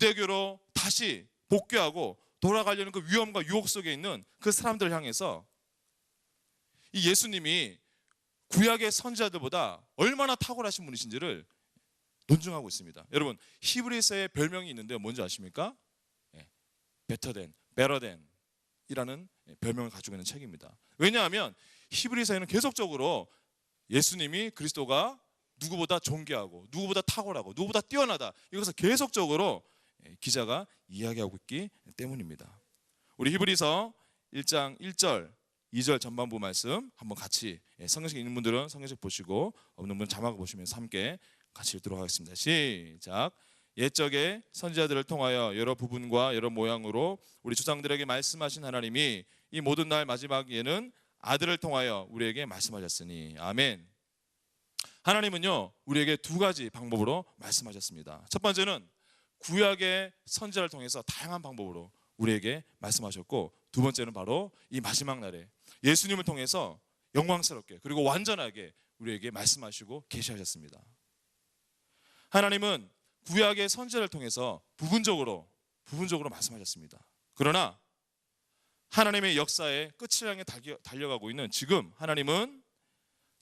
유대교로 다시 복귀하고 돌아가려는 그 위험과 유혹 속에 있는 그 사람들을 향해서 이 예수님이 구약의 선지자들보다 얼마나 탁월하신 분이신지를 논증하고 있습니다. 여러분, 히브리서의 별명이 있는데요, 뭔지 아십니까? 베터된, 베러된이라는 별명을 가지고 있는 책입니다. 왜냐하면 히브리서에는 계속적으로 예수님이 그리스도가 누구보다 존귀하고 누구보다 탁월하고 누구보다 뛰어나다, 이것을 계속적으로 기자가 이야기하고 있기 때문입니다. 우리 히브리서 1장 1절 2절 전반부 말씀 한번 같이, 성경책 있는 분들은 성경책 보시고 없는 분은 자막을 보시면서 함께 같이 읽도록 하겠습니다. 시작. 옛적에 선지자들을 통하여 여러 부분과 여러 모양으로 우리 조상들에게 말씀하신 하나님이 이 모든 날 마지막에는 아들을 통하여 우리에게 말씀하셨으니. 아멘. 하나님은요, 우리에게 두 가지 방법으로 말씀하셨습니다. 첫 번째는 구약의 선지자를 통해서 다양한 방법으로 우리에게 말씀하셨고, 두 번째는 바로 이 마지막 날에 예수님을 통해서 영광스럽게 그리고 완전하게 우리에게 말씀하시고 계시하셨습니다. 하나님은 구약의 선지자를 통해서 부분적으로 말씀하셨습니다. 그러나 하나님의 역사의 끝을 향해 달려가고 있는 지금, 하나님은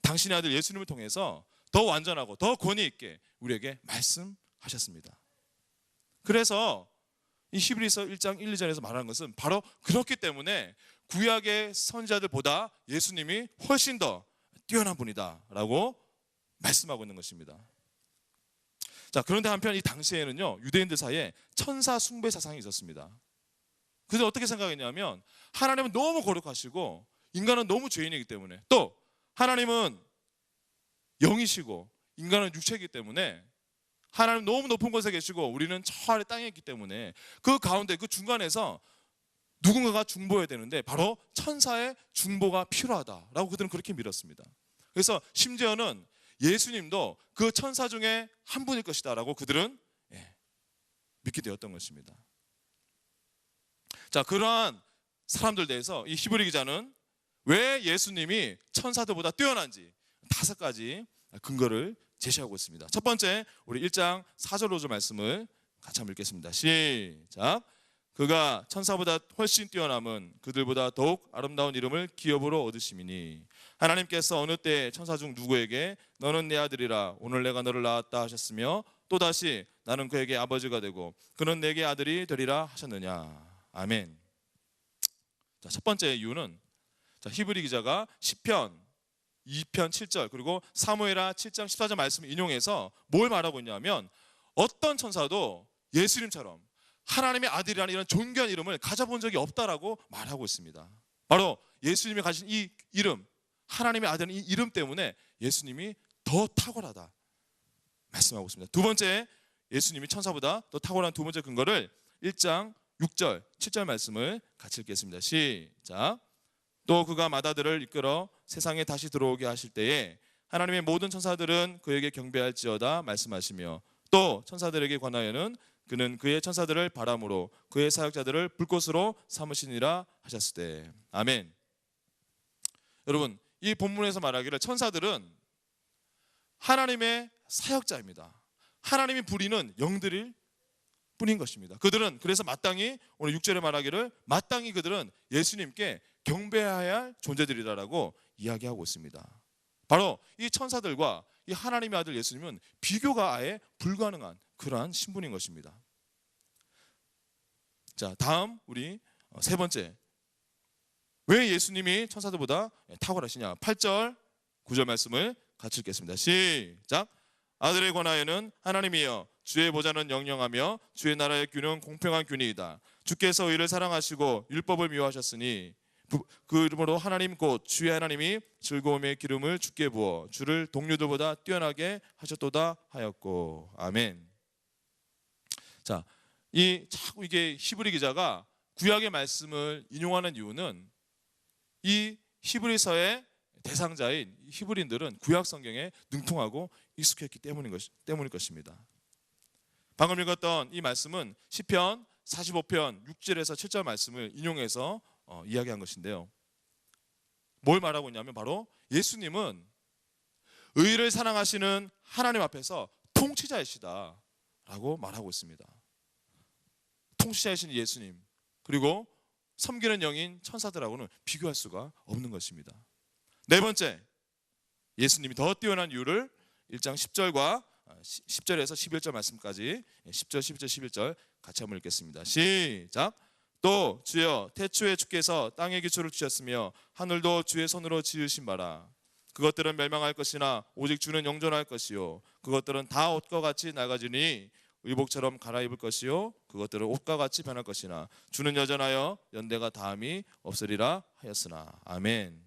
당신의 아들 예수님을 통해서 더 완전하고 더 권위 있게 우리에게 말씀하셨습니다. 그래서 이 히브리서 1장 1, 2절에서 말하는 것은 바로 그렇기 때문에 구약의 선지자들보다 예수님이 훨씬 더 뛰어난 분이다 라고 말씀하고 있는 것입니다. 자, 그런데 한편 이 당시에는요, 유대인들 사이에 천사 숭배 사상이 있었습니다. 그래서 어떻게 생각했냐면, 하나님은 너무 거룩하시고 인간은 너무 죄인이기 때문에, 또 하나님은 영이시고 인간은 육체이기 때문에, 하나님 너무 높은 곳에 계시고 우리는 저 아래 땅에 있기 때문에 그 가운데, 그 중간에서 누군가가 중보해야 되는데 바로 천사의 중보가 필요하다라고 그들은 그렇게 믿었습니다. 그래서 심지어는 예수님도 그 천사 중에 한 분일 것이다 라고 그들은 믿게 되었던 것입니다. 자, 그러한 사람들 대해서 이 히브리 기자는 왜 예수님이 천사들보다 뛰어난지 5가지 근거를 제시하고 있습니다. 첫 번째, 우리 1장 4절 5절 말씀을 같이 한번 읽겠습니다. 시작. 그가 천사보다 훨씬 뛰어남은 그들보다 더욱 아름다운 이름을 기업으로 얻으심이니, 하나님께서 어느 때 천사 중 누구에게 너는 내 아들이라 오늘 내가 너를 낳았다 하셨으며, 또다시 나는 그에게 아버지가 되고 그는 내게 아들이 되리라 하셨느냐. 아멘. 자, 첫 번째 이유는, 히브리 기자가 시편 2편 7절 그리고 사무엘하 7장 14절 말씀을 인용해서 뭘 말하고 있냐면, 어떤 천사도 예수님처럼 하나님의 아들이라는 이런 존귀한 이름을 가져본 적이 없다라고 말하고 있습니다. 바로 예수님이 가진 이 이름, 하나님의 아들은 이 이름 때문에 예수님이 더 탁월하다 말씀하고 있습니다. 두 번째, 예수님이 천사보다 더 탁월한 두 번째 근거를 1장 6절 7절 말씀을 같이 읽겠습니다. 시작. 또 그가 맏아들을 이끌어 세상에 다시 들어오게 하실 때에 하나님의 모든 천사들은 그에게 경배할지어다 말씀하시며, 또 천사들에게 관하여는 그는 그의 천사들을 바람으로 그의 사역자들을 불꽃으로 삼으시니라 하셨을 때. 아멘. 여러분, 이 본문에서 말하기를 천사들은 하나님의 사역자입니다. 하나님이 부리는 영들일 뿐인 것입니다. 그들은 그래서 마땅히, 오늘 6절에 말하기를 마땅히 그들은 예수님께 경배해야 할 존재들이라고 이야기하고 있습니다. 바로 이 천사들과 이 하나님의 아들 예수님은 비교가 아예 불가능한 그러한 신분인 것입니다. 자, 다음 우리 세 번째, 왜 예수님이 천사들보다 탁월하시냐. 8절 9절 말씀을 같이 읽겠습니다. 시작. 아들에 관하여는 하나님이여 주의 보좌는 영영하며 주의 나라의 균은 공평한 균이이다. 주께서 의를 사랑하시고 율법을 미워하셨으니 그러므로 하나님 곧 주의 하나님이 즐거움의 기름을 주께 부어 주를 동료들보다 뛰어나게 하셨도다 하였고. 아멘. 자, 이게 히브리 기자가 구약의 말씀을 인용하는 이유는 이 히브리서의 대상자인 히브리인들은 구약 성경에 능통하고 익숙했기 때문일 것입니다. 방금 읽었던 이 말씀은 시편 45편 6절에서 7절 말씀을 인용해서 이야기한 것인데요. 뭘 말하고 있냐면 바로 예수님은 의를 사랑하시는 하나님 앞에서 통치자이시다 라고 말하고 있습니다. 통치하시는 예수님, 그리고 섬기는 영인 천사들하고는 비교할 수가 없는 것입니다. 네 번째, 예수님이 더 뛰어난 이유를 1장 10절과 10절에서 11절 말씀까지 10절, 11절, 11절 같이 한번 읽겠습니다. 시작. 또 주여 태초에 주께서 땅의 기초를 주셨으며 하늘도 주의 손으로 지으신 바라. 그것들은 멸망할 것이나 오직 주는 영존할 것이요 그것들은 다 옷과 같이 낡아지니 의복처럼 갈아입을 것이요 그것들은 옷과 같이 변할 것이나 주는 여전하여 연대가 다함이 없으리라 하였으나. 아멘.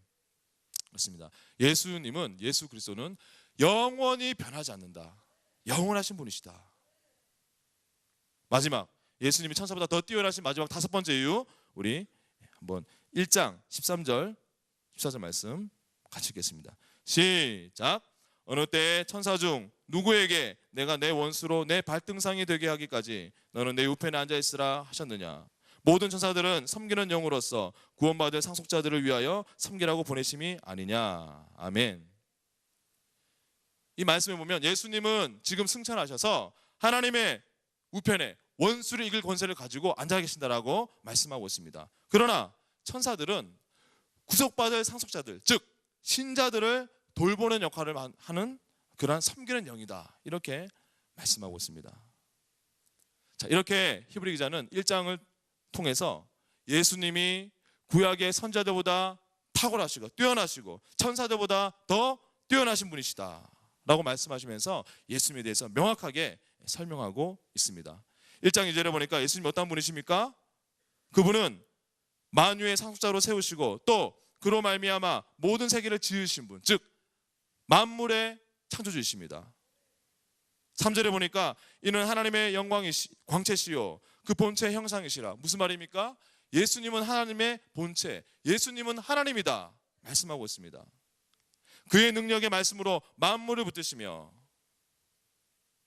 그렇습니다. 예수님은, 예수 그리스도는 영원히 변하지 않는다. 영원하신 분이시다. 마지막, 예수님이 천사보다 더 뛰어나신 마지막 다섯 번째 이유, 우리 한번 1장 13절 14절 말씀 같이 읽겠습니다. 시작. 어느 때에 천사 중 누구에게 내가 내 원수로 내 발등상이 되게 하기까지 너는 내 우편에 앉아 있으라 하셨느냐. 모든 천사들은 섬기는 영으로서 구원받을 상속자들을 위하여 섬기라고 보내심이 아니냐. 아멘. 이 말씀에 보면 예수님은 지금 승천하셔서 하나님의 우편에 원수를 이길 권세를 가지고 앉아 계신다라고 말씀하고 있습니다. 그러나 천사들은 구속받을 상속자들, 즉 신자들을 돌보는 역할을 하는 그러한 섬기는 영이다, 이렇게 말씀하고 있습니다. 자, 이렇게 히브리 기자는 1장을 통해서 예수님이 구약의 선자들보다 탁월하시고 뛰어나시고 천사들보다 더 뛰어나신 분이시다 라고 말씀하시면서 예수님에 대해서 명확하게 설명하고 있습니다. 1장 2절에 보니까 예수님이 어떤 분이십니까? 그분은 만유의 상속자로 세우시고 또 그로 말미암아 모든 세계를 지으신 분, 즉 만물의 창조주이십니다. 3절에 보니까 이는 하나님의 광채시요 그 본체의 형상이시라. 무슨 말입니까? 예수님은 하나님의 본체, 예수님은 하나님이다 말씀하고 있습니다. 그의 능력의 말씀으로 만물을 붙드시며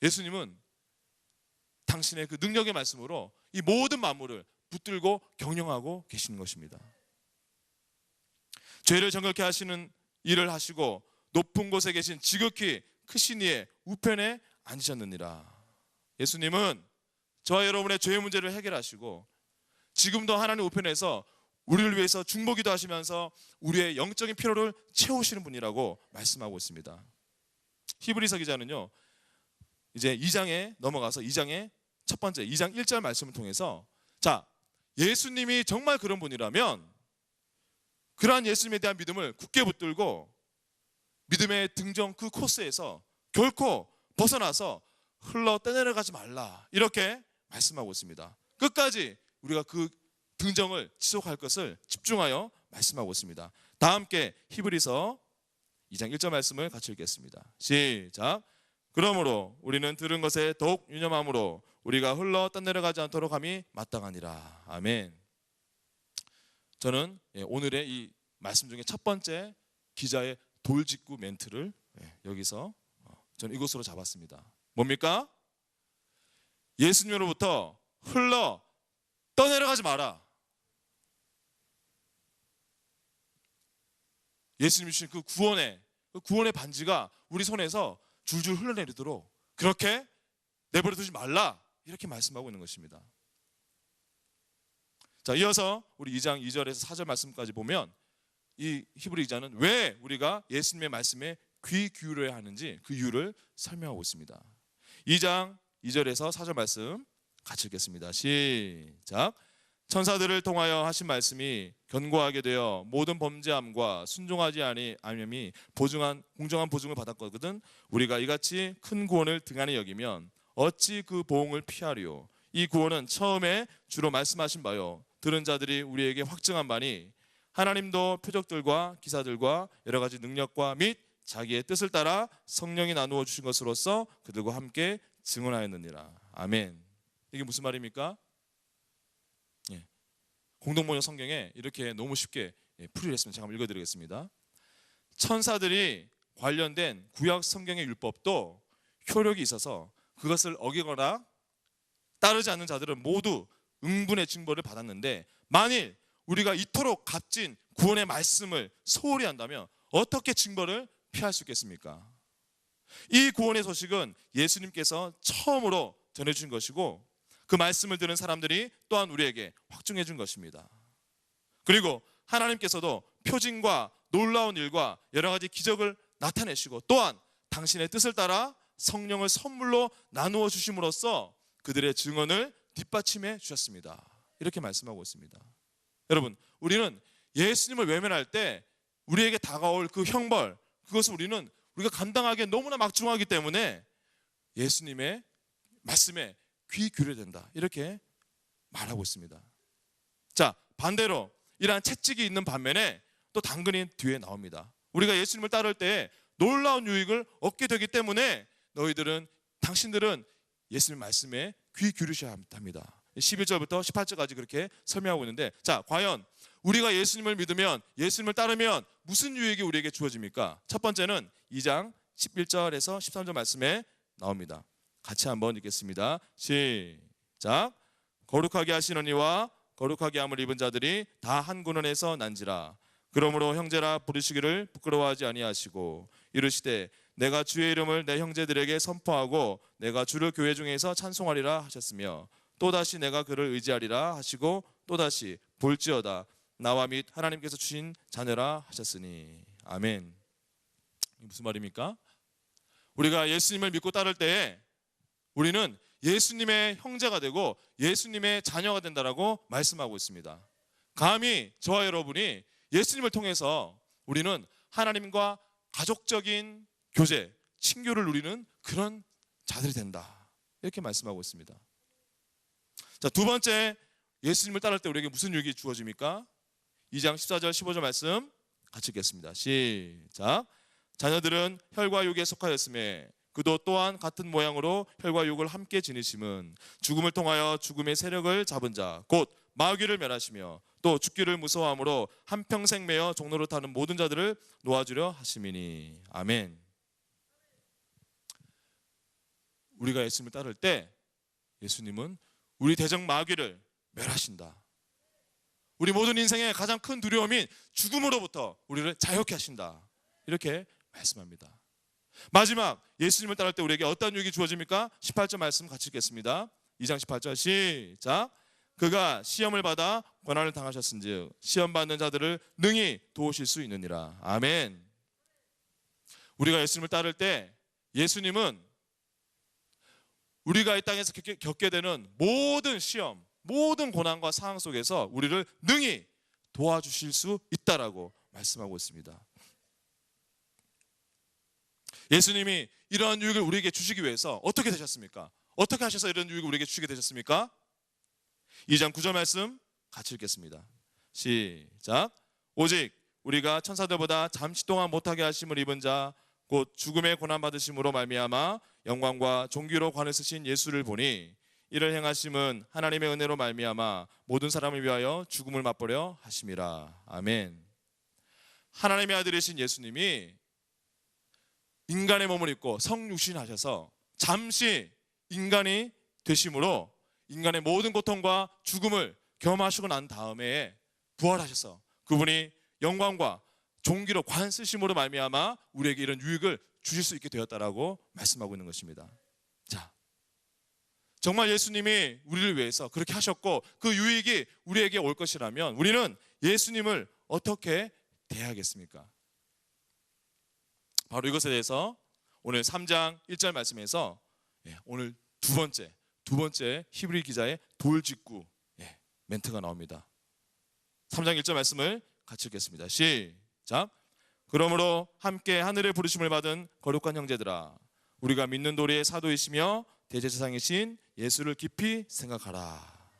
예수님은 당신의 그 능력의 말씀으로 이 모든 만물을 붙들고 경영하고 계시는 것입니다. 죄를 정결케 하시는 일을 하시고 높은 곳에 계신 지극히 크신 이의 우편에 앉으셨느니라. 예수님은 저와 여러분의 죄의 문제를 해결하시고 지금도 하나님 우편에서 우리를 위해서 중보기도 하시면서 우리의 영적인 필요를 채우시는 분이라고 말씀하고 있습니다. 히브리서 기자는요, 이제 2장에 넘어가서 2장의 첫 번째 2장 1절 말씀을 통해서 자, 예수님이 정말 그런 분이라면 그러한 예수님에 대한 믿음을 굳게 붙들고 믿음의 등정 그 코스에서 결코 벗어나서 흘러 떠내려가지 말라, 이렇게 말씀하고 있습니다. 끝까지 우리가 그 등정을 지속할 것을 집중하여 말씀하고 있습니다. 다 함께 히브리서 2장 1절 말씀을 같이 읽겠습니다. 시작. 그러므로 우리는 들은 것에 더욱 유념함으로 우리가 흘러 떠내려가지 않도록 함이 마땅하니라. 아멘. 저는 오늘의 이 말씀 중에 첫 번째 기자의 돌직구 멘트를 여기서 저는 이것으로 잡았습니다. 뭡니까? 예수님으로부터 흘러 떠내려가지 마라. 예수님이 주신 그 구원의 반지가 우리 손에서 줄줄 흘러내리도록 그렇게 내버려 두지 말라, 이렇게 말씀하고 있는 것입니다. 자, 이어서 우리 2장 2절에서 4절 말씀까지 보면 이 히브리 기자는 왜 우리가 예수님의 말씀에 귀 기울여야 하는지 그 이유를 설명하고 있습니다. 2장 2절에서 4절 말씀 같이 읽겠습니다. 시작. 천사들을 통하여 하신 말씀이 견고하게 되어 모든 범죄함과 순종하지 아니함이 공정한 보증을 받았거든 우리가 이같이 큰 구원을 등한히 여기면 어찌 그 보응을 피하리요. 이 구원은 처음에 주로 말씀하신 바요 들은 자들이 우리에게 확증한 바니 하나님도 표적들과 기사들과 여러 가지 능력과 및 자기의 뜻을 따라 성령이 나누어 주신 것으로서 그들과 함께 증언하였느니라. 아멘. 이게 무슨 말입니까? 공동번역 성경에 이렇게 너무 쉽게 풀이를 했습니다. 제가 한번 읽어드리겠습니다. 천사들이 관련된 구약 성경의 율법도 효력이 있어서 그것을 어기거나 따르지 않는 자들은 모두 응분의 징벌을 받았는데 만일 우리가 이토록 값진 구원의 말씀을 소홀히 한다면 어떻게 징벌을 피할 수 있겠습니까? 이 구원의 소식은 예수님께서 처음으로 전해주신 것이고 그 말씀을 들은 사람들이 또한 우리에게 확증해 준 것입니다. 그리고 하나님께서도 표징과 놀라운 일과 여러 가지 기적을 나타내시고 또한 당신의 뜻을 따라 성령을 선물로 나누어 주심으로써 그들의 증언을 뒷받침해 주셨습니다. 이렇게 말씀하고 있습니다. 여러분, 우리는 예수님을 외면할 때 우리에게 다가올 그 형벌, 그것을 우리가 감당하기에 너무나 막중하기 때문에 예수님의 말씀에 귀 기울여야 된다, 이렇게 말하고 있습니다. 자, 반대로 이러한 채찍이 있는 반면에 또 당근이 뒤에 나옵니다. 우리가 예수님을 따를 때 놀라운 유익을 얻게 되기 때문에 당신들은 예수님 말씀에 귀 기울이셔야 합니다. 11절부터 18절까지 그렇게 설명하고 있는데, 자, 과연 우리가 예수님을 믿으면, 예수님을 따르면 무슨 유익이 우리에게 주어집니까? 첫 번째는 2장 11절에서 13절 말씀에 나옵니다. 같이 한번 읽겠습니다. 시작. 거룩하게 하시는 이와 거룩하게 함을 입은 자들이 다 한 군원에서 난지라. 그러므로 형제라 부르시기를 부끄러워하지 아니하시고 이르시되 내가 주의 이름을 내 형제들에게 선포하고 내가 주를 교회 중에서 찬송하리라 하셨으며 또다시 내가 그를 의지하리라 하시고 또다시 볼지어다 나와 및 하나님께서 주신 자녀라 하셨으니. 아멘. 무슨 말입니까? 우리가 예수님을 믿고 따를 때에 우리는 예수님의 형제가 되고 예수님의 자녀가 된다라고 말씀하고 있습니다. 감히 저와 여러분이 예수님을 통해서 우리는 하나님과 가족적인 교제, 친교를 누리는 그런 자들이 된다, 이렇게 말씀하고 있습니다. 자, 두 번째, 예수님을 따를 때 우리에게 무슨 유익이 주어집니까? 2장 14절 15절 말씀 같이 읽겠습니다. 시작. 자녀들은 혈과 육에 속하였음에 그도 또한 같은 모양으로 혈과 육을 함께 지니심은 죽음을 통하여 죽음의 세력을 잡은 자 곧 마귀를 멸하시며 또 죽기를 무서워함으로 한평생 매어 종로를 타는 모든 자들을 놓아주려 하심이니. 아멘. 우리가 예수님을 따를 때 예수님은 우리 대적 마귀를 멸하신다. 우리 모든 인생의 가장 큰 두려움인 죽음으로부터 우리를 자유케 하신다, 이렇게 말씀합니다. 마지막, 예수님을 따를 때 우리에게 어떤 유익이 주어집니까? 18절 말씀 같이 읽겠습니다. 2장 18절 시작. 그가 시험을 받아 고난을 당하셨은즉 시험 받는 자들을 능히 도우실 수 있느니라. 아멘. 우리가 예수님을 따를 때 예수님은 우리가 이 땅에서 겪게 되는 모든 시험, 모든 고난과 상황 속에서 우리를 능히 도와주실 수 있다라고 말씀하고 있습니다. 예수님이 이러한 유익을 우리에게 주시기 위해서 어떻게 되셨습니까? 어떻게 하셔서 이런 유익을 우리에게 주시게 되셨습니까? 2장 9절 말씀 같이 읽겠습니다. 시작. 오직 우리가 천사들보다 잠시 동안 못하게 하심을 입은 자 곧 죽음의 고난 받으심으로 말미암아 영광과 존귀로 관을 쓰신 예수를 보니 이를 행하심은 하나님의 은혜로 말미암아 모든 사람을 위하여 죽음을 맛보려 하심이라. 아멘. 하나님의 아들이신 예수님이 인간의 몸을 입고 성육신하셔서 잠시 인간이 되심으로 인간의 모든 고통과 죽음을 경험하시고 난 다음에 부활하셔서 그분이 영광과 종기로 관 쓰심으로 말미암아 우리에게 이런 유익을 주실 수 있게 되었다라고 말씀하고 있는 것입니다. 자, 정말 예수님이 우리를 위해서 그렇게 하셨고 그 유익이 우리에게 올 것이라면 우리는 예수님을 어떻게 대하겠습니까? 바로 이것에 대해서 오늘 3장 1절 말씀에서 오늘 두 번째 히브리 기자의 돌직구 멘트가 나옵니다. 3장 1절 말씀을 같이 읽겠습니다. 시작. 그러므로 함께 하늘의 부르심을 받은 거룩한 형제들아, 우리가 믿는 도리의 사도이시며 대제사장이신 예수를 깊이 생각하라.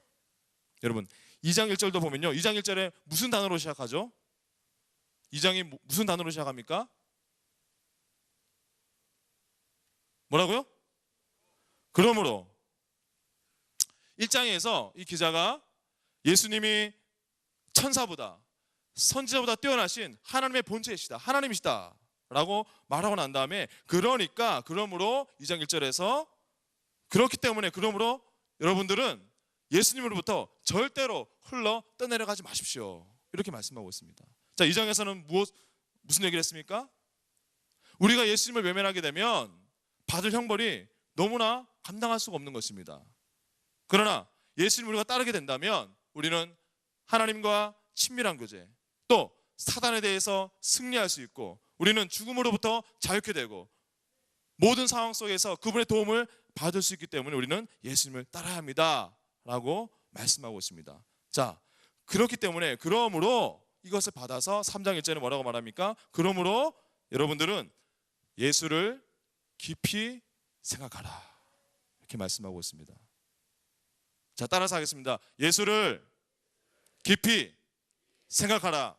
여러분, 2장 1절도 보면요, 2장 1절에 무슨 단어로 시작하죠? 2장이 무슨 단어로 시작합니까? 뭐라고요? 그러므로. 1장에서 이 기자가 예수님이 천사보다 선지자보다 뛰어나신 하나님의 본체이시다, 하나님이시다 라고 말하고 난 다음에 그러므로 2장 1절에서 그렇기 때문에 그러므로 여러분들은 예수님으로부터 절대로 흘러 떠내려가지 마십시오, 이렇게 말씀하고 있습니다. 자, 2장에서는 무슨 얘기를 했습니까? 우리가 예수님을 외면하게 되면 받을 형벌이 너무나 감당할 수가 없는 것입니다. 그러나 예수님 우리가 따르게 된다면 우리는 하나님과 친밀한 교제, 또 사단에 대해서 승리할 수 있고 우리는 죽음으로부터 자유케 되고 모든 상황 속에서 그분의 도움을 받을 수 있기 때문에 우리는 예수님을 따라야 합니다 라고 말씀하고 있습니다. 자, 그렇기 때문에 그러므로 이것을 받아서 3장 1절에 뭐라고 말합니까? 그러므로 여러분들은 예수를 깊이 생각하라 이렇게 말씀하고 있습니다. 자, 따라서 하겠습니다. 예수를 깊이 생각하라.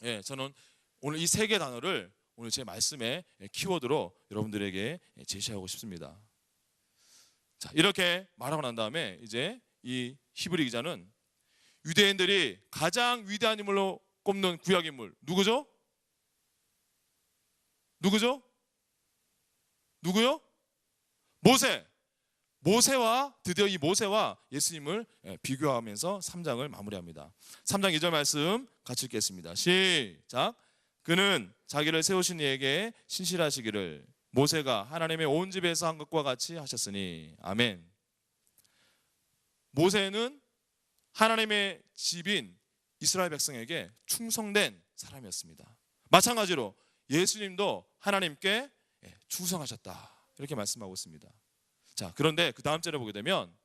예, 저는 오늘 이 세 개 단어를 오늘 제 말씀의 키워드로 여러분들에게 제시하고 싶습니다. 자, 이렇게 말하고 난 다음에 이제 이 히브리 기자는 유대인들이 가장 위대한 인물로 꼽는 구약 인물 누구죠? 누구죠? 누구요? 모세. 모세와 드디어 이 모세와 예수님을 비교하면서 3장을 마무리합니다. 3장 2절 말씀 같이 읽겠습니다. 시작. 그는 자기를 세우신 이에게 신실하시기를 모세가 하나님의 온 집에서 한 것과 같이 하셨으니. 아멘. 모세는 하나님의 집인 이스라엘 백성에게 충성된 사람이었습니다. 마찬가지로 예수님도 하나님께 충성하셨다 이렇게 말씀하고 있습니다. 자, 그런데 그 다음 절에 보게 되면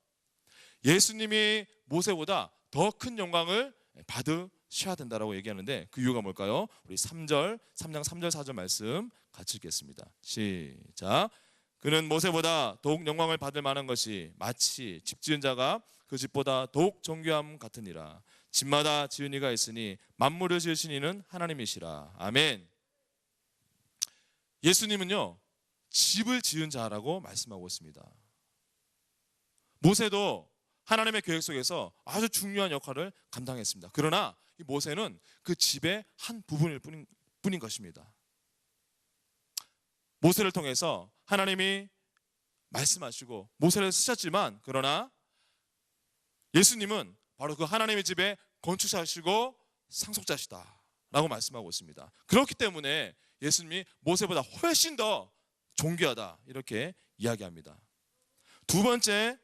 예수님이 모세보다 더 큰 영광을 받으셔야 된다라고 얘기하는데 그 이유가 뭘까요? 우리 3장 3절 4절 말씀 같이 읽겠습니다. 시작. 그는 모세보다 더욱 영광을 받을 만한 것이 마치 집 지은 자가 그 집보다 더욱 정교함 같으니라. 집마다 지은 이가 있으니 만물을 지으신 이는 하나님이시라. 아멘. 예수님은요 집을 지은 자라고 말씀하고 있습니다. 모세도 하나님의 계획 속에서 아주 중요한 역할을 감당했습니다. 그러나 이 모세는 그 집의 한 부분일 뿐인 것입니다. 모세를 통해서 하나님이 말씀하시고 모세를 쓰셨지만 그러나 예수님은 바로 그 하나님의 집의 건축자시고 상속자시다 라고 말씀하고 있습니다. 그렇기 때문에 예수님이 모세보다 훨씬 더 존귀하다 이렇게 이야기합니다. 두 번째,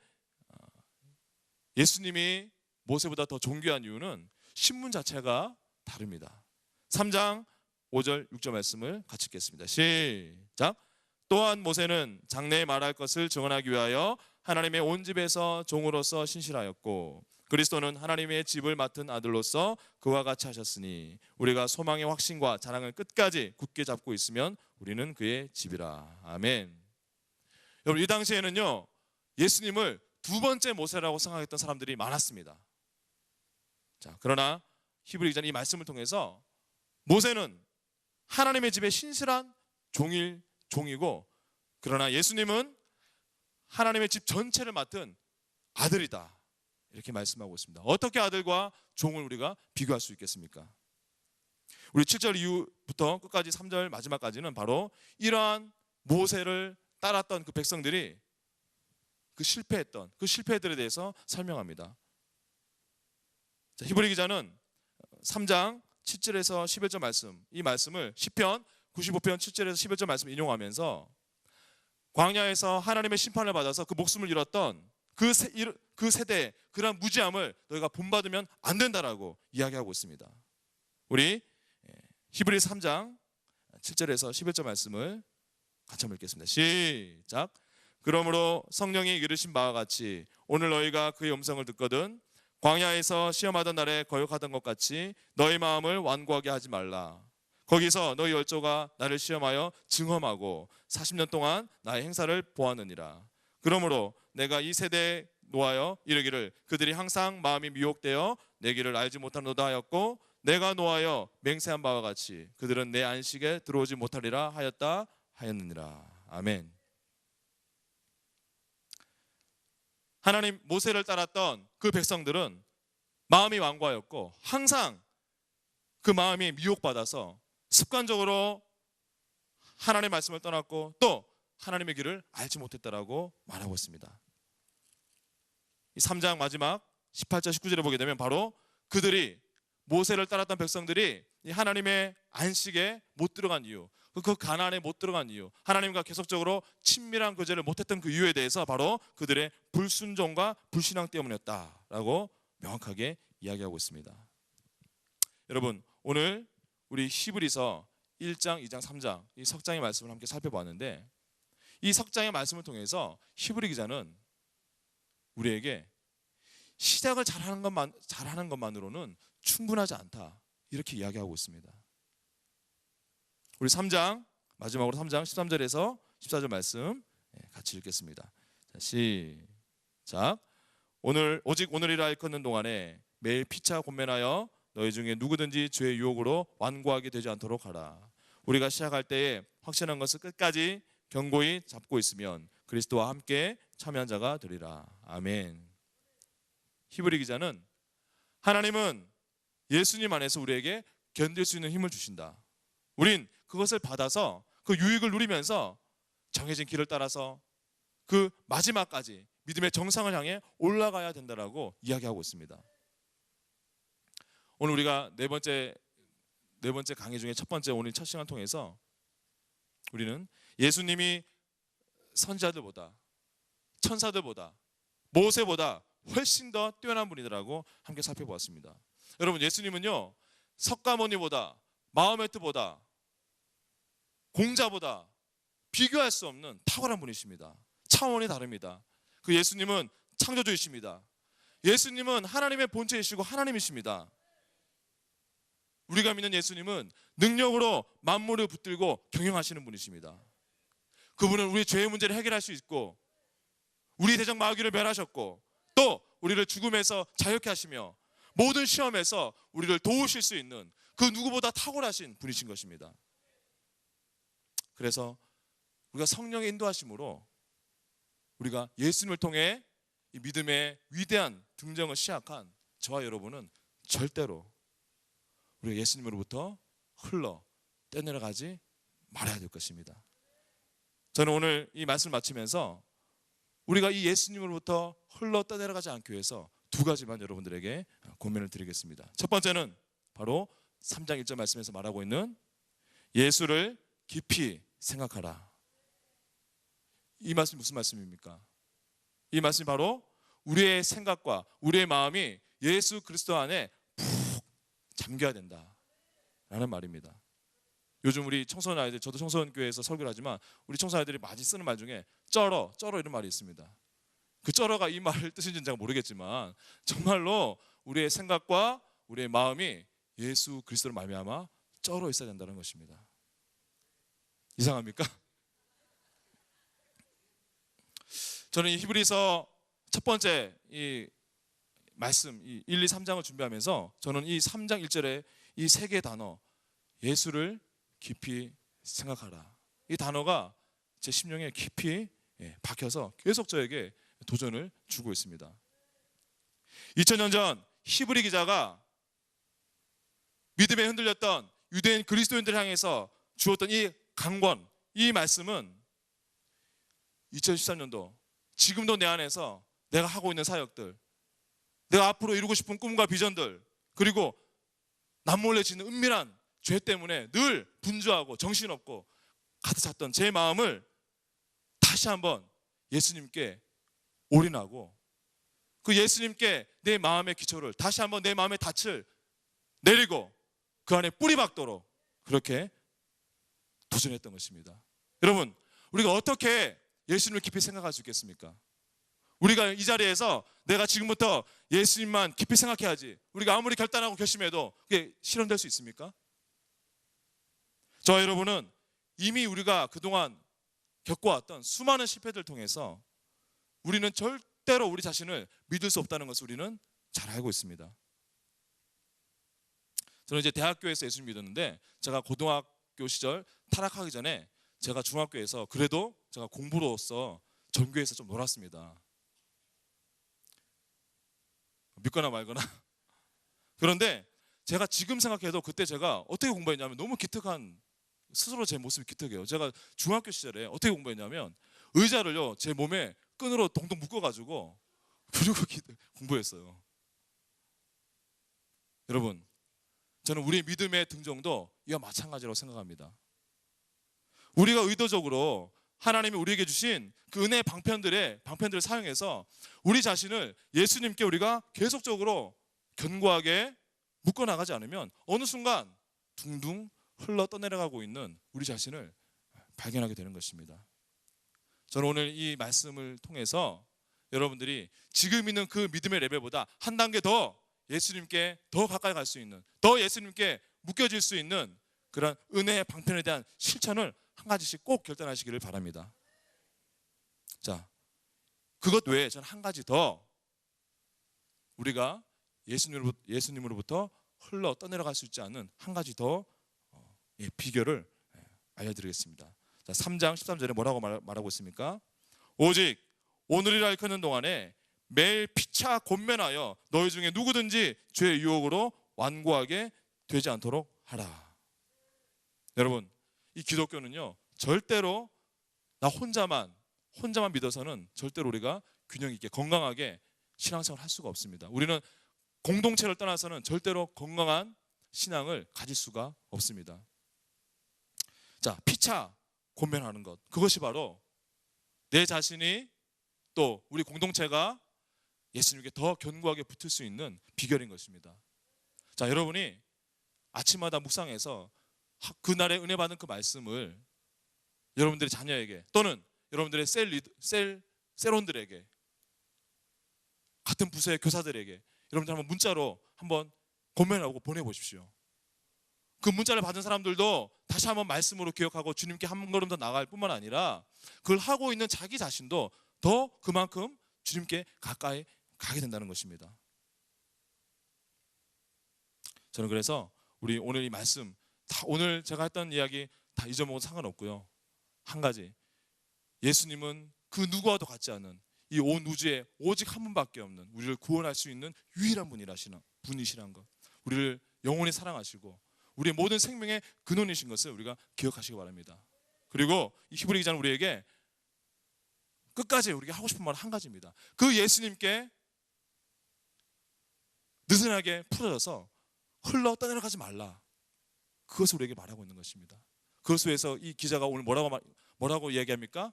예수님이 모세보다 더 존귀한 이유는 신분 자체가 다릅니다. 3장 5절 6절 말씀을 같이 읽겠습니다. 시작. 또한 모세는 장래에 말할 것을 증언하기 위하여 하나님의 온 집에서 종으로서 신실하였고 그리스도는 하나님의 집을 맡은 아들로서 그와 같이 하셨으니 우리가 소망의 확신과 자랑을 끝까지 굳게 잡고 있으면 우리는 그의 집이라. 아멘. 여러분, 이 당시에는요 예수님을 두 번째 모세라고 생각했던 사람들이 많았습니다. 자, 그러나 히브리 기자는 이 말씀을 통해서 모세는 하나님의 집의 신실한 종이고 그러나 예수님은 하나님의 집 전체를 맡은 아들이다 이렇게 말씀하고 있습니다. 어떻게 아들과 종을 우리가 비교할 수 있겠습니까? 우리 7절 이후부터 끝까지 3절 마지막까지는 바로 이러한 모세를 따랐던 그 백성들이 그 실패했던 그 실패들에 대해서 설명합니다. 자, 히브리 기자는 3장 7절에서 11절 말씀, 이 말씀을 시편 95편 7절에서 11절 말씀 인용하면서 광야에서 하나님의 심판을 받아서 그 목숨을 잃었던 그 세대의 그런 무지함을 너희가 본받으면 안 된다라고 이야기하고 있습니다. 우리 히브리 3장 7절에서 11절 말씀을 같이 한번 읽겠습니다. 시작. 그러므로 성령이 이르신 바와 같이 오늘 너희가 그의 음성을 듣거든 광야에서 시험하던 날에 거역하던 것 같이 너희 마음을 완고하게 하지 말라. 거기서 너희 열조가 나를 시험하여 증험하고 40년 동안 나의 행사를 보았느니라. 그러므로 내가 이 세대에 노하여 이르기를 그들이 항상 마음이 미혹되어 내 길을 알지 못하노다 하였고 내가 노하여 맹세한 바와 같이 그들은 내 안식에 들어오지 못하리라 하였다 하였느니라. 아멘. 하나님 모세를 따랐던 그 백성들은 마음이 완고하였고 항상 그 마음이 미혹받아서 습관적으로 하나님의 말씀을 떠났고 또 하나님의 길을 알지 못했다라고 말하고 있습니다. 이 3장 마지막 18절 19절에 보게 되면 바로 그들이 모세를 따랐던 백성들이 이 하나님의 안식에 못 들어간 이유, 그 가나안에 못 들어간 이유, 하나님과 계속적으로 친밀한 교제를 못했던 그 이유에 대해서 바로 그들의 불순종과 불신앙 때문이었다라고 명확하게 이야기하고 있습니다. 여러분, 오늘 우리 히브리서 1장, 2장, 3장 이 석장의 말씀을 함께 살펴봤는데, 이 석장의 말씀을 통해서 히브리 기자는 우리에게 시작을 잘하는 것만으로는 충분하지 않다, 이렇게 이야기하고 있습니다. 우리 3장, 마지막으로 3장 13절에서 14절 말씀 같이 읽겠습니다. 자, 시작. 오직 오늘이라 일컫는 동안에 매일 피차 권면하여 너희 중에 누구든지 죄의 유혹으로 완고하게 되지 않도록 하라. 우리가 시작할 때에 확신한 것을 끝까지 견고히 잡고 있으면 그리스도와 함께 참여한 자가 되리라. 아멘. 히브리 기자는 하나님은 예수님 안에서 우리에게 견딜 수 있는 힘을 주신다. 우린 그것을 받아서 그 유익을 누리면서 정해진 길을 따라서 그 마지막까지 믿음의 정상을 향해 올라가야 된다라고 이야기하고 있습니다. 오늘 우리가 네 번째 강의 중에 첫 번째, 오늘 첫 시간 통해서 우리는 예수님이 선지자들보다, 천사들보다, 모세보다 훨씬 더 뛰어난 분이더라고 함께 살펴보았습니다. 여러분, 예수님은요, 석가모니보다, 마호메트보다, 공자보다 비교할 수 없는 탁월한 분이십니다. 차원이 다릅니다. 그 예수님은 창조주이십니다. 예수님은 하나님의 본체이시고 하나님이십니다. 우리가 믿는 예수님은 능력으로 만물을 붙들고 경영하시는 분이십니다. 그분은 우리 죄의 문제를 해결할 수 있고, 우리 대적 마귀를 멸하셨고, 또 우리를 죽음에서 자유케 하시며 모든 시험에서 우리를 도우실 수 있는 그 누구보다 탁월하신 분이신 것입니다. 그래서 우리가 성령의 인도하심으로 우리가 예수님을 통해 이 믿음의 위대한 등정을 시작한 저와 여러분은 절대로 우리가 예수님으로부터 흘러 떼내려가지 말아야 될 것입니다. 저는 오늘 이 말씀을 마치면서 우리가 이 예수님으로부터 흘러 떠내려가지 않기 위해서 두 가지만 여러분들에게 고민을 드리겠습니다. 첫 번째는 바로 3장 1절 말씀에서 말하고 있는 예수를 깊이 생각하라. 이 말씀이 무슨 말씀입니까? 이 말씀이 바로 우리의 생각과 우리의 마음이 예수 그리스도 안에 푹 잠겨야 된다라는 말입니다. 요즘 우리 청소년 아이들, 저도 청소년 교회에서 설교를 하지만 우리 청소년 아이들이 많이 쓰는 말 중에 쩔어 이런 말이 있습니다. 그 쩔어가 이 말을 뜻인지는 잘 모르겠지만 정말로 우리의 생각과 우리의 마음이 예수 그리스도로 말미암아 쩔어 있어야 된다는 것입니다. 이상합니까? 저는 이 히브리서 첫 번째 이 말씀, 이 1, 2, 3장을 준비하면서 저는 이 3장 1절에 이 세 개의 단어, 예수를 깊이 생각하라, 이 단어가 제 심령에 깊이 박혀서 계속 저에게 도전을 주고 있습니다. 2000년 전 히브리 기자가 믿음에 흔들렸던 유대인 그리스도인들을 향해서 주었던 이 강권, 이 말씀은 2013년도 지금도 내 안에서 내가 하고 있는 사역들, 내가 앞으로 이루고 싶은 꿈과 비전들, 그리고 남몰래 짓는 은밀한 죄 때문에 늘 분주하고 정신없고 가득 찼던 제 마음을 다시 한번 예수님께 올인하고 그 예수님께 내 마음의 기초를 다시 한번 내 마음의 닻을 내리고 그 안에 뿌리 박도록 그렇게 도전했던 것입니다. 여러분, 우리가 어떻게 예수님을 깊이 생각할 수 있겠습니까? 우리가 이 자리에서 내가 지금부터 예수님만 깊이 생각해야지, 우리가 아무리 결단하고 결심해도 그게 실현될 수 있습니까? 저와 여러분은 이미 우리가 그동안 겪어왔던 수많은 실패들을 통해서 우리는 절대로 우리 자신을 믿을 수 없다는 것을 우리는 잘 알고 있습니다. 저는 이제 대학교에서 예수님 믿었는데, 제가 고등학교 시절 타락하기 전에 제가 중학교에서 그래도 제가 공부로서 전교에서 좀 놀았습니다. 믿거나 말거나. 그런데 제가 지금 생각해도 그때 제가 어떻게 공부했냐면 너무 기특한, 스스로 제 모습이 기특해요. 제가 중학교 시절에 어떻게 공부했냐면 의자를요 제 몸에 끈으로 동동 묶어가지고 그리고 공부했어요. 여러분, 저는 우리의 믿음의 등정도 이와 마찬가지라고 생각합니다. 우리가 의도적으로 하나님이 우리에게 주신 그 은혜의 방편들을 사용해서 우리 자신을 예수님께 우리가 계속적으로 견고하게 묶어나가지 않으면 어느 순간 둥둥 흘러 떠내려가고 있는 우리 자신을 발견하게 되는 것입니다. 저는 오늘 이 말씀을 통해서 여러분들이 지금 있는 그 믿음의 레벨보다 한 단계 더 예수님께 더 가까이 갈 수 있는, 더 예수님께 묶여질 수 있는 그런 은혜의 방편에 대한 실천을 한 가지씩 꼭 결단하시기를 바랍니다. 자, 그것 외에 저는 한 가지 더 우리가 예수님으로부터 흘러 떠내려갈 수 있지 않은 한 가지 더 비결을 알려드리겠습니다. 자, 3장 13절에 뭐라고 말하고 있습니까? 오직 오늘이라 일컫는 동안에 매일 피차 권면하여 너희 중에 누구든지 죄의 유혹으로 완고하게 되지 않도록 하라. 여러분, 이 기독교는요 절대로 나 혼자만 믿어서는 절대로 우리가 균형 있게 건강하게 신앙생활을 할 수가 없습니다. 우리는 공동체를 떠나서는 절대로 건강한 신앙을 가질 수가 없습니다. 자, 피차 권면하는 것, 그것이 바로 내 자신이 또 우리 공동체가 예수님께 더 견고하게 붙을 수 있는 비결인 것입니다. 자, 여러분이 아침마다 묵상해서 그날의 은혜 받은 그 말씀을 여러분들의 자녀에게 또는 여러분들의 셀원들에게, 같은 부서의 교사들에게 여러분들 한번 문자로 한번 권면하고 보내보십시오. 그 문자를 받은 사람들도 다시 한번 말씀으로 기억하고 주님께 한 걸음 더 나아갈 뿐만 아니라 그걸 하고 있는 자기 자신도 더 그만큼 주님께 가까이 가게 된다는 것입니다. 저는 그래서 우리 오늘 이 말씀 다, 오늘 제가 했던 이야기 다 잊어먹어도 상관없고요, 한 가지, 예수님은 그 누구와도 같지 않은 이 온 우주에 오직 한 분밖에 없는 우리를 구원할 수 있는 유일한 분이시라는 것, 우리를 영원히 사랑하시고 우리의 모든 생명의 근원이신 것을 우리가 기억하시기 바랍니다. 그리고 이 히브리 기자는 우리에게 끝까지 우리가 하고 싶은 말은 한 가지입니다. 그 예수님께 느슨하게 풀어져서 흘러 떠내려가지 말라, 그것을 우리에게 말하고 있는 것입니다. 그것을 위해서 이 기자가 오늘 뭐라고 이야기합니까?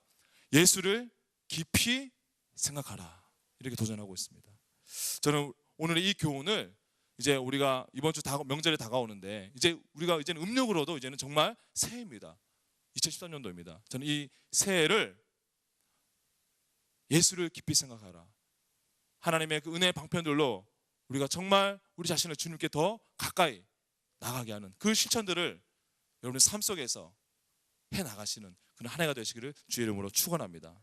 예수를 깊이 생각하라, 이렇게 도전하고 있습니다. 저는 오늘 이 교훈을 이제 우리가 이번 주 명절에 다가오는데 이제는 음력으로도 이제는 정말 새해입니다. 2013년도입니다. 저는 이 새해를 예수를 깊이 생각하라, 하나님의 그 은혜의 방편들로 우리가 정말 우리 자신을 주님께 더 가까이 나가게 하는 그 실천들을 여러분의 삶 속에서 해나가시는 그런 한 해가 되시기를 주의 이름으로 축원합니다.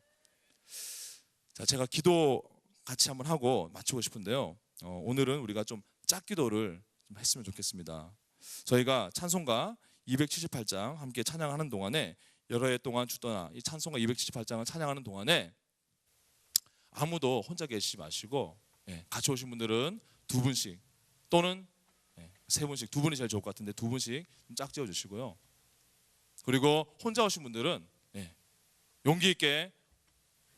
자, 제가 기도 같이 한번 하고 마치고 싶은데요, 오늘은 우리가 좀 짝기도를 좀 했으면 좋겠습니다. 저희가 찬송가 278장 함께 찬양하는 동안에, 여러 해 동안 주떠나 이 찬송가 278장을 찬양하는 동안에 아무도 혼자 계시지 마시고, 같이 오신 분들은 두 분씩 또는 세 분씩, 두 분이 제일 좋을 것 같은데 두 분씩 좀 짝지어 주시고요. 그리고 혼자 오신 분들은 용기 있게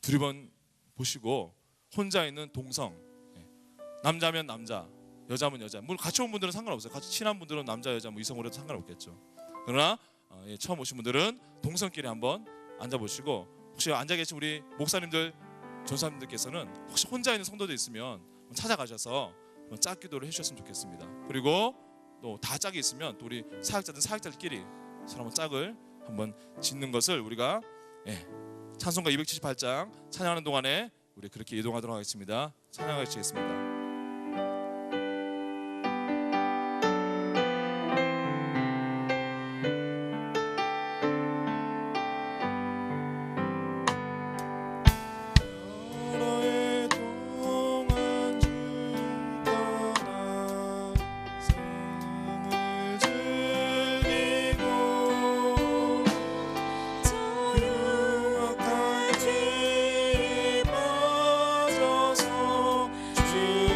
두리번 보시고 혼자 있는 동성, 남자면 남자, 여자면 여자, 물론 같이 온 분들은 상관없어요. 같이 친한 분들은 남자, 여자, 이성으로 해도 상관없겠죠. 그러나 처음 오신 분들은 동성끼리 한번 앉아보시고, 혹시 앉아 계신 우리 목사님들, 전사님들께서는 혹시 혼자 있는 성도도 있으면 찾아가셔서 짝기도를 해주셨으면 좋겠습니다. 그리고 또 다 짝이 있으면 또 우리 사역자들끼리 서로 한번 짝을 한번 짓는 것을 우리가 찬송가 278장 찬양하는 동안에 우리 그렇게 이동하도록 하겠습니다. 찬양하시겠습니다. 주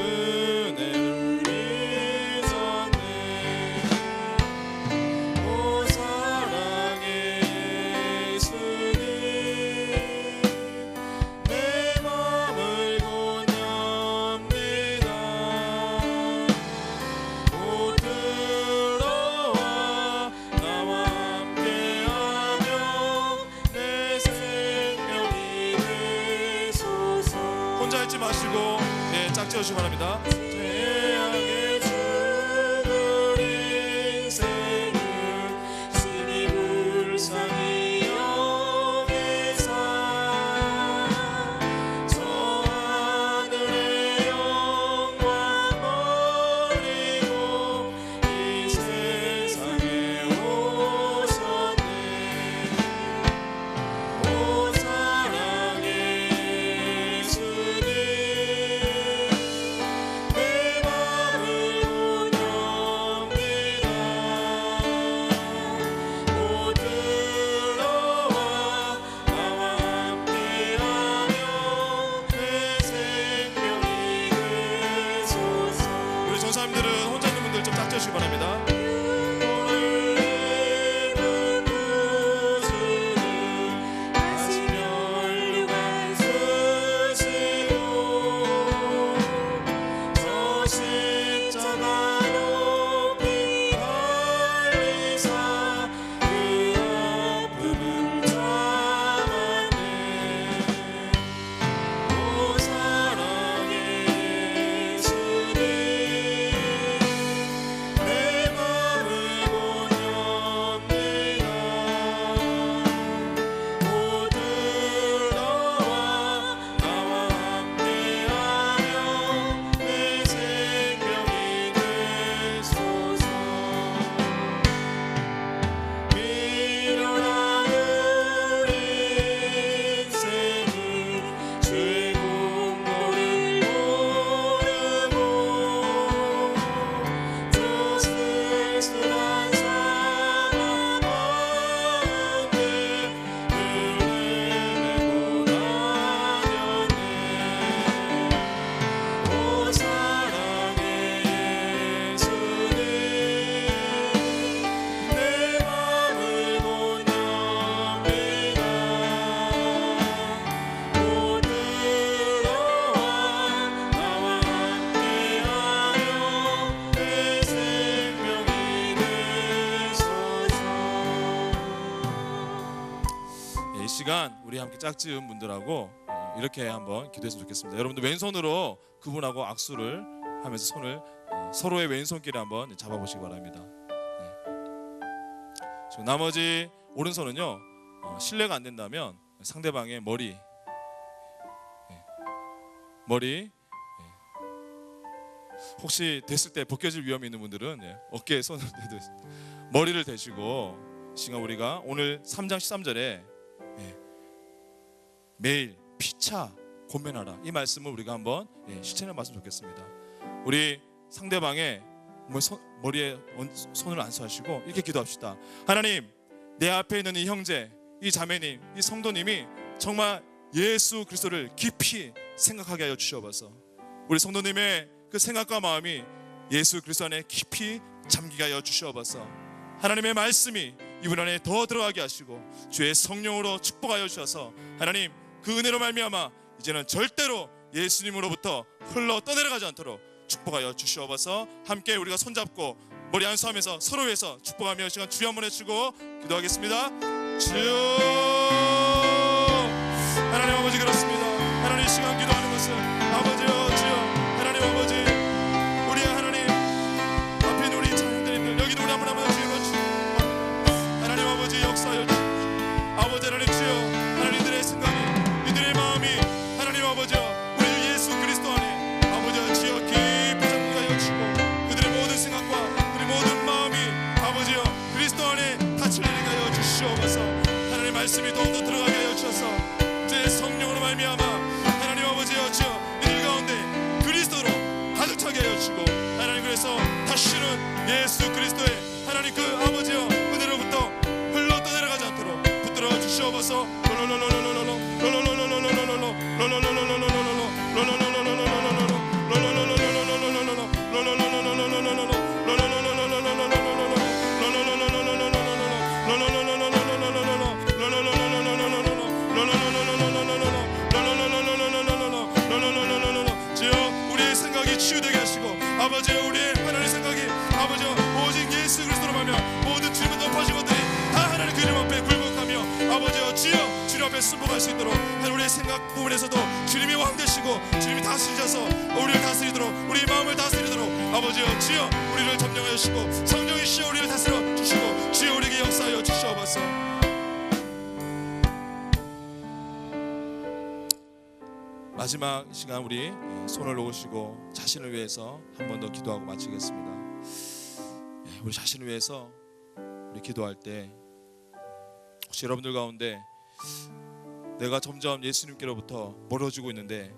혼자 있지 마시고 짝지어 주시기 바랍니다. 죄악의 죽을 인생을 심히 불쌍히 여기사 저 하늘의 영광 버리고 이 세상에 오셨네. 오 사랑의 예수님 내 맘을 운영합니다. 오 들어와 나와 함께하며 내 생명이 되소서. 우리 전사님들은 혼자 있는 분들 좀 짝지어 주시기 바랍니다. 오늘 입은 구주는 다시 면류관 쓰시고 저 십자가 높이 달리사 그 아픔은 잡았네. 오 사랑의 예수님 내 맘을 본엽니다. 오 들어와 나와 함께하며 내 생명이 되소서. 미련한 우리 인생은 죄 공로를 모르고 저 쓸쓸한 사망 가운데 늘 헤매고 다녔네. 오 사랑의 예수님 내 맘을 본엽니다. 오 들어와 나와 함께하며 내 생명이 되소서. 이 시간 우리 함께 짝지은 분들하고 이렇게 한번 기도했으면 좋겠습니다. 여러분들 왼손으로 그분하고 악수를 하면서 손을 서로의 왼손길을 한번 잡아보시기 바랍니다. 지금 나머지 오른손은요 실례가 안 된다면 상대방의 머리 혹시 됐을 때 벗겨질 위험이 있는 분들은 어깨에 손을 머리를 대시고 시간 우리가 오늘 3장 13절에 매일 피차 권면하라 이 말씀을 우리가 한번 실천해 봤으면 좋겠습니다. 우리 상대방의 머리에 손을 안수하시고 이렇게 기도합시다. 하나님, 내 앞에 있는 이 형제, 이 자매님, 이 성도님이 정말 예수 그리스도를 깊이 생각하게 하여 주시옵소서. 우리 성도님의 그 생각과 마음이 예수 그리스도 안에 깊이 잠기게 하여 주시옵소서. 하나님의 말씀이 이분 안에 더 들어가게 하시고 주의 성령으로 축복하여 주셔서 하나님 그 은혜로 말미암아 이제는 절대로 예수님으로부터 흘러 떠내려가지 않도록 축복하여 주시옵소서. 함께 우리가 손잡고 머리 안수하면서 서로 위해서 축복하며 시간 주여 한번 해주고 기도하겠습니다. 주여. 하나님 아버지 그렇습니다. 하나님 이 시간 기도하는 것은 아버지여 주여 하나님 아버지 우리 하나님 앞에 있는 우리 자녀들님들 여기도 우리 한번 주여 하나님 아버지 역사하여 주십시오. 아버지 하나님 주여 하나님 이들의 생각이 이들의 마음이 하나님 아버지여 우리 예수 그리스도 안에 아버지여 주여 깊이 잠기게 하여 주시고 그들의 모든 생각과 우리 모든 마음이 아버지여 그리스도 안에 닫힐 일게 하여 주시옵소서. 하나님 말씀이 더욱더 들어가게 하여 주셔서 주의 성령으로 말미암아 하나님 아버지여 주여 이들 가운데 그리스도로 가득 차게 하여 주시고 하나님 그래서 다시는 예수 그리스도의 하나님 그 아버지여 은혜로부터 흘러 떠내려가지 않도록 붙들어 주시옵소서. 치유되게 하시고 아버지여 우리의 하나님의 생각이 아버지여 오직 예수 그리스도로 말미암아 모든 주님을 높아진 것들이 다 하나님 그 이름 앞에 굴복하며 아버지여 주여 말씀에 순복할 수 있도록 하나님 우리의 생각 부분에서도 주님이 왕 되시고 주님이 다스리셔서 우리를 다스리도록 우리 마음을 다스리도록 아버지여 주여 우리를 점령하여 주시고 성령이시여 우리를 다스려 주시고 주여 우리에게 역사하여 주시옵소서. 마지막 시간 우리 손을 놓으시고 자신을 위해서 한 번 더 기도하고 마치겠습니다. 우리 자신을 위해서 우리 기도할 때 혹시 여러분들 가운데 내가 점점 예수님께로부터 멀어지고 있는데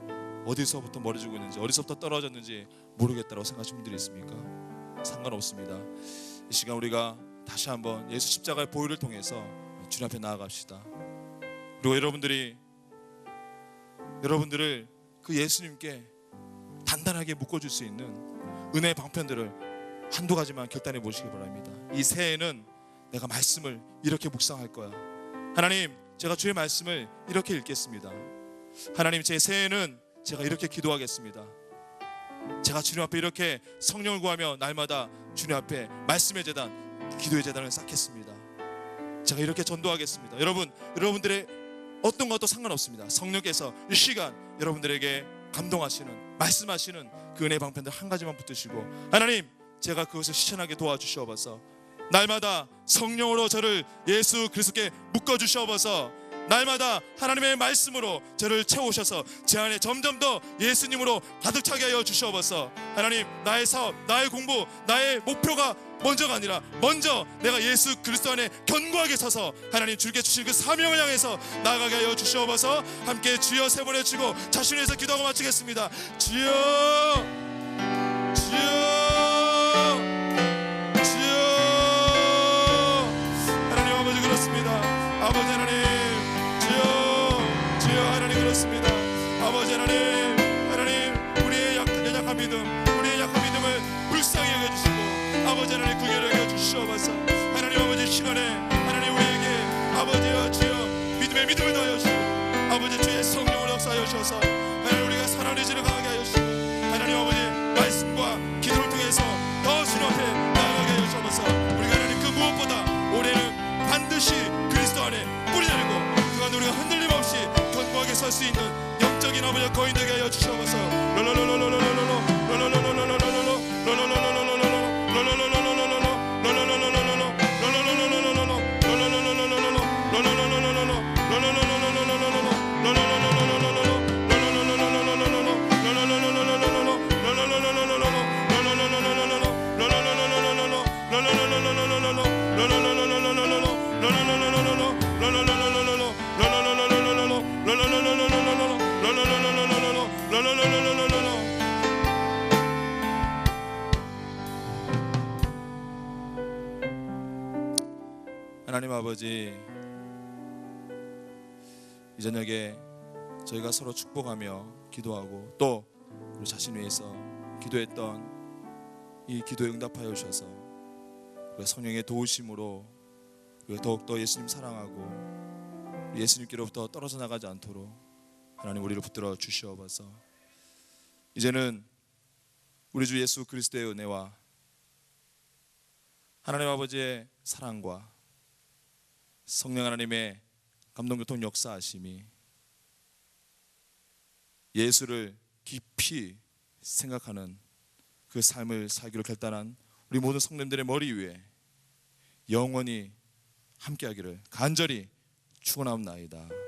어디서부터 멀어지고 있는지 어디서부터 떨어졌는지 모르겠다고 생각하시는 분들이 있습니까? 상관없습니다. 이 시간 우리가 다시 한번 예수 십자가의 보혈을 통해서 주님 앞에 나아갑시다. 그리고 여러분들을 그 예수님께 단단하게 묶어줄 수 있는 은혜의 방편들을 한두 가지만 결단해 보시기 바랍니다. 이 새해에는 내가 말씀을 이렇게 묵상할 거야. 하나님, 제가 주의 말씀을 이렇게 읽겠습니다. 하나님, 제 새해에는 제가 이렇게 기도하겠습니다. 제가 주님 앞에 이렇게 성령을 구하며 날마다 주님 앞에 말씀의 제단, 기도의 제단을 쌓겠습니다. 제가 이렇게 전도하겠습니다. 여러분들의 어떤 것도 상관없습니다. 성령께서 이 시간 여러분들에게 감동하시는 말씀하시는 그 은혜의 방편들 한 가지만 붙드시고 하나님, 제가 그것을 실천하게 도와주시옵소서. 날마다 성령으로 저를 예수 그리스도께 묶어주시옵소서. 날마다 하나님의 말씀으로 저를 채우셔서 제 안에 점점 더 예수님으로 가득 차게 하여 주시옵소서. 하나님, 나의 사업, 나의 공부, 나의 목표가 먼저가 아니라 먼저 내가 예수 그리스도 안에 견고하게 서서 하나님 주께 주신 그 사명을 향해서 나아가게 하여 주시옵소서. 함께 주여 세 번 외치고 자신을 위해서 기도하고 마치겠습니다. 주여, 주여, 주여. 하나님 아버지 그렇습니다. 아버지 하나님, 주여, 주여. 하나님 그렇습니다. 아버지 하나님 우리의 연약한 믿음, 우리의 약한 믿음을 불쌍히 여겨주시고 아버지 하나님 구결하게 하여 주시옵소서. 하나님 아버지 시간에 하나님 우리에게 아버지와 주여 믿음의 믿음을 더하여 주시고 아버지 주의 성령을 역사하여 주셔서 하나님 우리가 사랑의 의지를 강하게 하여 주시고 하나님 아버지 말씀과 기도를 통해서 더 주님 앞에 나아가게 하여 주셔서 우리가 하나님 그 무엇보다 올해는 반드시 그리스도 안에 뿌리 내리고 그간 우리가 흔들림 없이 견고하게 설 수 있는 영적인 아버지와 거인 되게 하여 주시옵소서. 하나님 아버지, 이 저녁에 저희가 서로 축복하며 기도하고 또 우리 자신 위해서 기도했던 이 기도에 응답하여 주셔서 우리가 성령의 도우심으로 우리가 더욱더 예수님 사랑하고 예수님께로부터 떨어져 나가지 않도록 하나님 우리를 붙들어 주시옵소서. 이제는 우리 주 예수 그리스도의 은혜와 하나님 아버지의 사랑과 성령 하나님의 감동교통 역사하심이 예수를 깊이 생각하는 그 삶을 살기로 결단한 우리 모든 성도님들의 머리 위에 영원히 함께하기를 간절히 축원하옵나이다.